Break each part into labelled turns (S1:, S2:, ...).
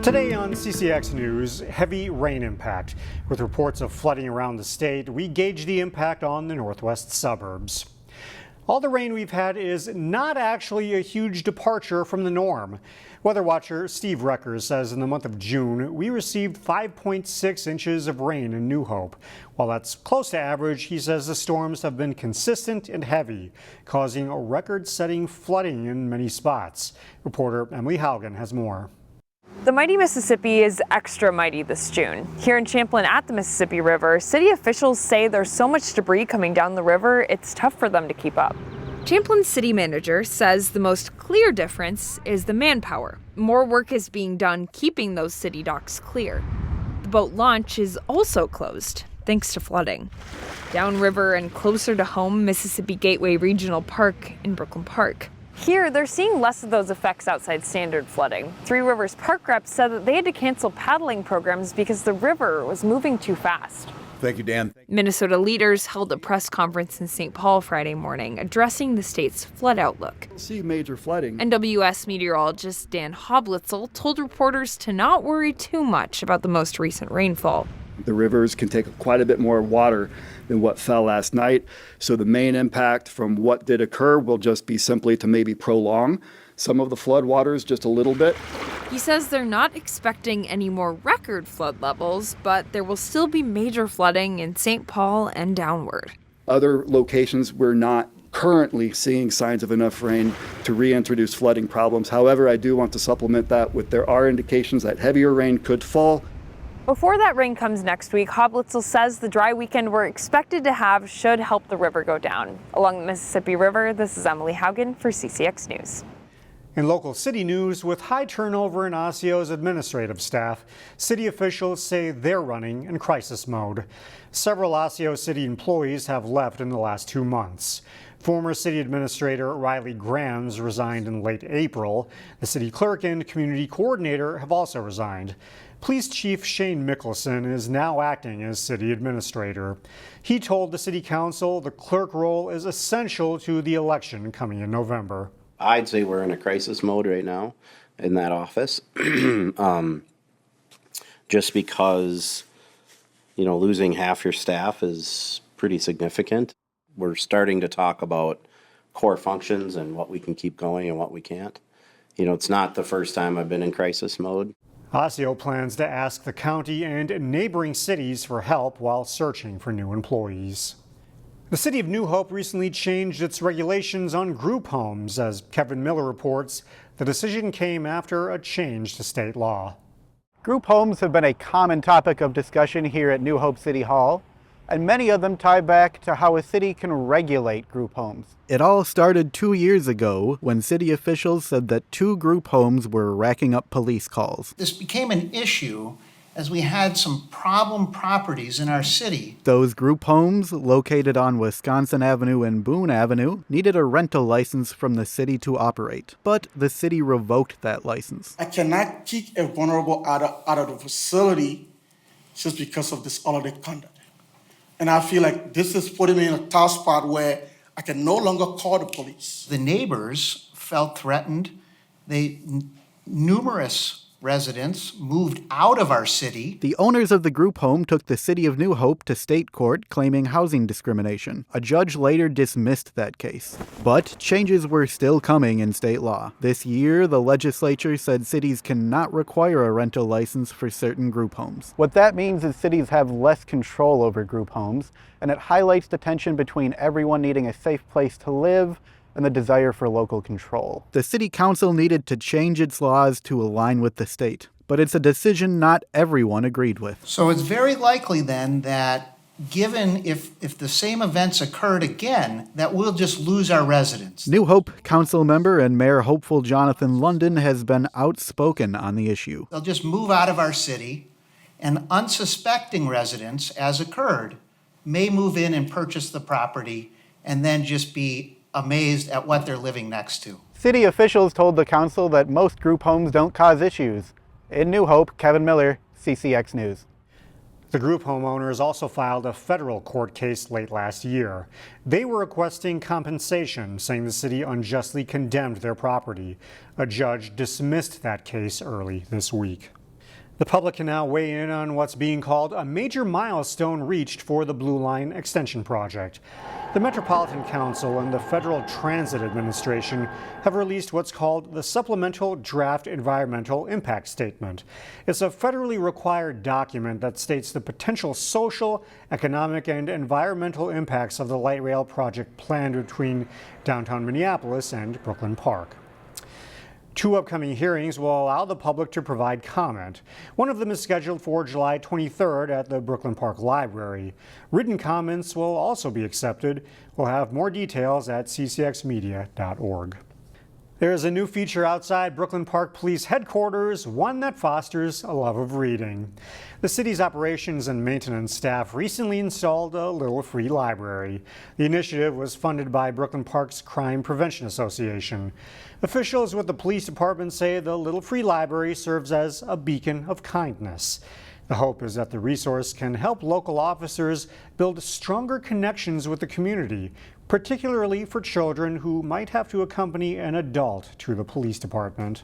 S1: Today on CCX News, heavy rain impact. With reports of flooding around the state, we gauge the impact on the northwest suburbs. All the rain we've had is not actually a huge departure from the norm. Weather watcher Steve Reckers says in the month of June, we received 5.6 inches of rain in New Hope. While that's close to average, he says the storms have been consistent and heavy, causing a record-setting flooding in many spots. Reporter Emily Haugen has more.
S2: The mighty Mississippi is extra mighty this June. Here in Champlin at the Mississippi River, city officials say there's so much debris coming down the river, it's tough for them to keep up.
S3: Champlin's city manager says the most clear difference is the manpower. More work is being done keeping those city docks clear. The boat launch is also closed, thanks to flooding. Downriver and closer to home, Mississippi Gateway Regional Park in Brooklyn Park.
S2: Here, they're seeing less of those effects outside standard flooding. Three Rivers Park reps said that they had to cancel paddling programs because the river was moving too fast.
S4: Thank you, Dan.
S3: Minnesota leaders held a press conference in St. Paul Friday morning addressing the state's flood outlook.
S4: See major flooding.
S3: NWS meteorologist Dan Hoblitzel told reporters to not worry too much about the most recent rainfall.
S4: The rivers can take quite a bit more water than what fell last night, so the main impact from what did occur will just be simply to maybe prolong some of the flood waters just a little bit.
S3: He says they're not expecting any more record flood levels, but there will still be major flooding in St. Paul and downward.
S4: Other locations, we're not currently seeing signs of enough rain to reintroduce flooding problems. However, I do want to supplement that with there are indications that heavier rain could fall.
S2: Before that rain comes next week, Hoblitzel says the dry weekend we're expected to have should help the river go down. Along the Mississippi River, this is Emily Haugen for CCX News.
S1: In local city news, with high turnover in Osceo's administrative staff, city officials say they're running in crisis mode. Several Osseo city employees have left in the last 2 months. Former city administrator Riley Grams resigned in late April. The city clerk and community coordinator have also resigned. Police Chief Shane Mickelson is now acting as city administrator. He told the city council the clerk role is essential to the election coming in November.
S5: I'd say we're in a crisis mode right now in that office. Just because, losing half your staff is pretty significant. We're starting to talk about core functions and what we can keep going and what we can't. It's not the first time I've been in crisis mode.
S1: Osseo plans to ask the county and neighboring cities for help while searching for new employees. The city of New Hope recently changed its regulations on group homes. As Kevin Miller reports, the decision came after a change to state law.
S6: Group homes have been a common topic of discussion here at New Hope City Hall, and many of them tie back to how a city can regulate group homes.
S7: It all started 2 years ago when city officials said that 2 group homes were racking up police calls.
S8: This became an issue as we had some problem properties in our city.
S7: Those group homes, located on Wisconsin Avenue and Boone Avenue, needed a rental license from the city to operate. But the city revoked that license.
S9: I cannot kick a vulnerable out of the facility just because of this holiday conduct. And I feel like this is putting me in a tough spot where I can no longer call the police.
S8: The neighbors felt threatened. Numerous residents moved out of our city.
S7: The owners of the group home took the city of New Hope to state court claiming housing discrimination. A judge later dismissed that case. But changes were still coming in state law. This year, the legislature said cities cannot require a rental license for certain group homes.
S6: What that means is cities have less control over group homes, and it highlights the tension between everyone needing a safe place to live and the desire for local control.
S7: The city council needed to change its laws to align with the state, but it's a decision not everyone agreed with.
S8: So it's very likely then that given if the same events occurred again, that we'll just lose our residents.
S7: New Hope council member and Mayor Hopeful Jonathan London has been outspoken on the issue.
S8: They'll just move out of our city, and unsuspecting residents, as occurred, may move in and purchase the property and then just be amazed at what they're living next to.
S6: City officials told the council that most group homes don't cause issues. In New Hope, Kevin Miller, CCX News.
S1: The group homeowners also filed a federal court case late last year. They were requesting compensation, saying the city unjustly condemned their property. A judge dismissed that case early this week. The public can now weigh in on what's being called a major milestone reached for the Blue Line extension project. The Metropolitan Council and the Federal Transit Administration have released what's called the Supplemental Draft Environmental Impact Statement. It's a federally required document that states the potential social, economic, and environmental impacts of the light rail project planned between downtown Minneapolis and Brooklyn Park. 2 upcoming hearings will allow the public to provide comment. One of them is scheduled for July 23rd at the Brooklyn Park Library. Written comments will also be accepted. We'll have more details at ccxmedia.org. There is a new feature outside Brooklyn Park Police Headquarters, one that fosters a love of reading. The city's operations and maintenance staff recently installed a little free library. The initiative was funded by Brooklyn Park's Crime Prevention Association. Officials with the police department say the little free library serves as a beacon of kindness. The hope is that the resource can help local officers build stronger connections with the community, particularly for children who might have to accompany an adult to the police department.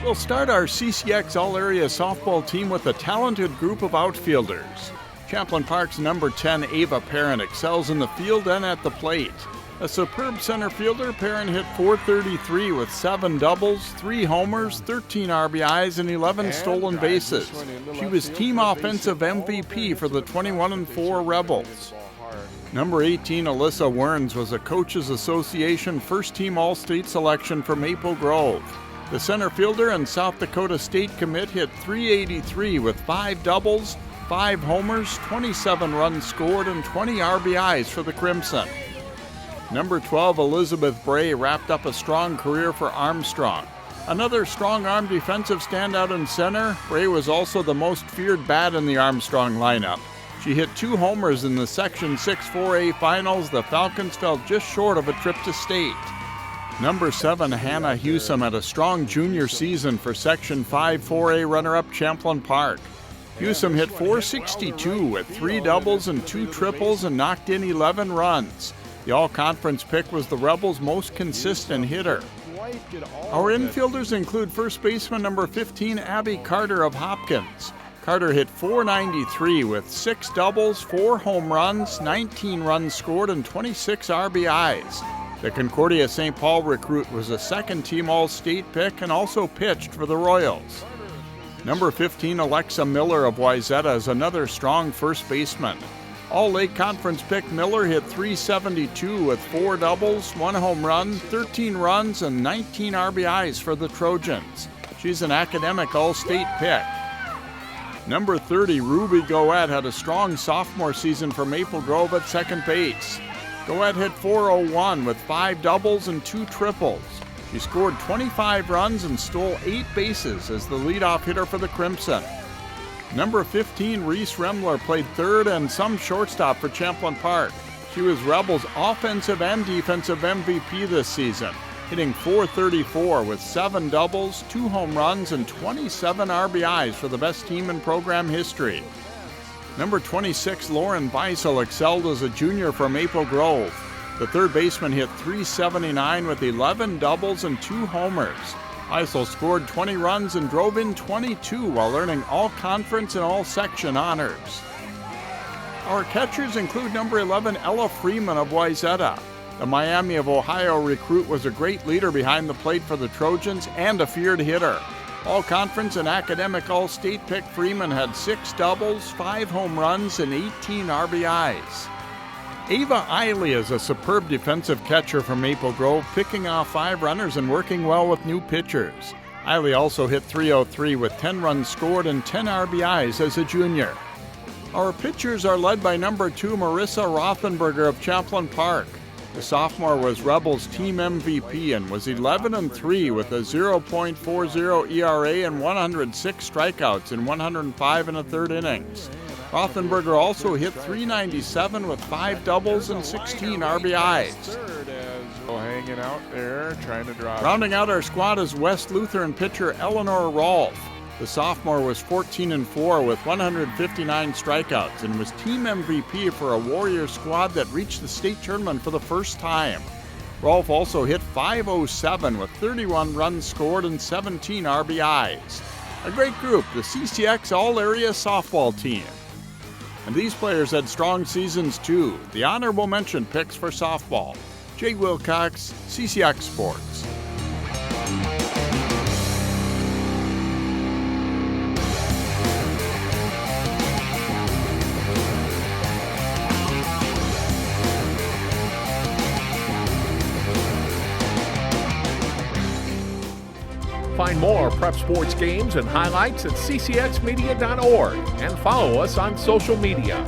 S10: We'll start our CCX All-Area softball team with a talented group of outfielders. Champlin Park's number 10 Ava Perrin excels in the field and at the plate. A superb center fielder, Perrin hit .433 with 7 doubles, 3 homers, 13 RBIs, and 11 stolen bases. She was team offensive MVP for the 21-4 Rebels. Number 18 Alyssa Werns was a Coaches Association first-team All-State selection for Maple Grove. The center fielder and South Dakota State commit hit .383 with 5 doubles, 5 homers, 27 runs scored, and 20 RBIs for the Crimson. Number 12 Elizabeth Bray wrapped up a strong career for Armstrong. Another strong-arm defensive standout in center, Bray was also the most feared bat in the Armstrong lineup. She hit 2 homers in the Section 6 4A finals. The Falcons fell just short of a trip to state. Number 7, Hannah Hewsome had a strong junior season for Section 5 4A runner-up Champlin Park. Hewsome hit .462 with 3 doubles and 2 triples and knocked in 11 runs. The all-conference pick was the Rebels' most consistent hitter. Our infielders include first baseman number 15, Abby Carter of Hopkins. Carter hit .493 with 6 doubles, 4 home runs, 19 runs scored, and 26 RBIs. The Concordia St. Paul recruit was a second-team All-State pick and also pitched for the Royals. Number 15, Alexa Miller of Wayzata is another strong first baseman. All-Lake Conference pick Miller hit .372 with 4 doubles, 1 home run, 13 runs, and 19 RBIs for the Trojans. She's an academic All-State pick. Number 30, Ruby Goet had a strong sophomore season for Maple Grove at second base. Goet hit .401 with 5 doubles and 2 triples. She scored 25 runs and stole 8 bases as the leadoff hitter for the Crimson. Number 15, Reese Remler played third and some shortstop for Champlin Park. She was Rebels' offensive and defensive MVP this season, hitting .434 with 7 doubles, 2 home runs, and 27 RBIs for the best team in program history. Number 26, Lauren Beisel excelled as a junior for Maple Grove. The third baseman hit .379 with 11 doubles and 2 homers. Beisel scored 20 runs and drove in 22 while earning all-conference and all-section honors. Our catchers include number 11, Ella Freeman of Wayzata. The Miami of Ohio recruit was a great leader behind the plate for the Trojans and a feared hitter. All-conference and academic All-State pick Freeman had 6 doubles, 5 home runs, and 18 RBIs. Ava Eiley is a superb defensive catcher from Maple Grove, picking off 5 runners and working well with new pitchers. Eiley also hit .303 with 10 runs scored and 10 RBIs as a junior. Our pitchers are led by number 2, Marissa Rothenberger of Champlin Park. The sophomore was Rebels team MVP and was 11-3 with a 0.40 ERA and 106 strikeouts in 105 1/3 innings. Rothenberger also hit .397 with 5 doubles and 16 RBIs.
S11: Hanging out there, trying to drop.
S10: Rounding out our squad is West Lutheran pitcher Eleanor Rolfe. The sophomore was 14-4 with 159 strikeouts and was team MVP for a Warrior squad that reached the state tournament for the first time. Rolfe also hit .507 with 31 runs scored and 17 RBIs. A great group, the CCX All-Area Softball Team. And these players had strong seasons too. The honorable mention picks for softball. Jay Wilcox, CCX Sports.
S11: Find more prep sports games and highlights at ccxmedia.org and follow us on social media.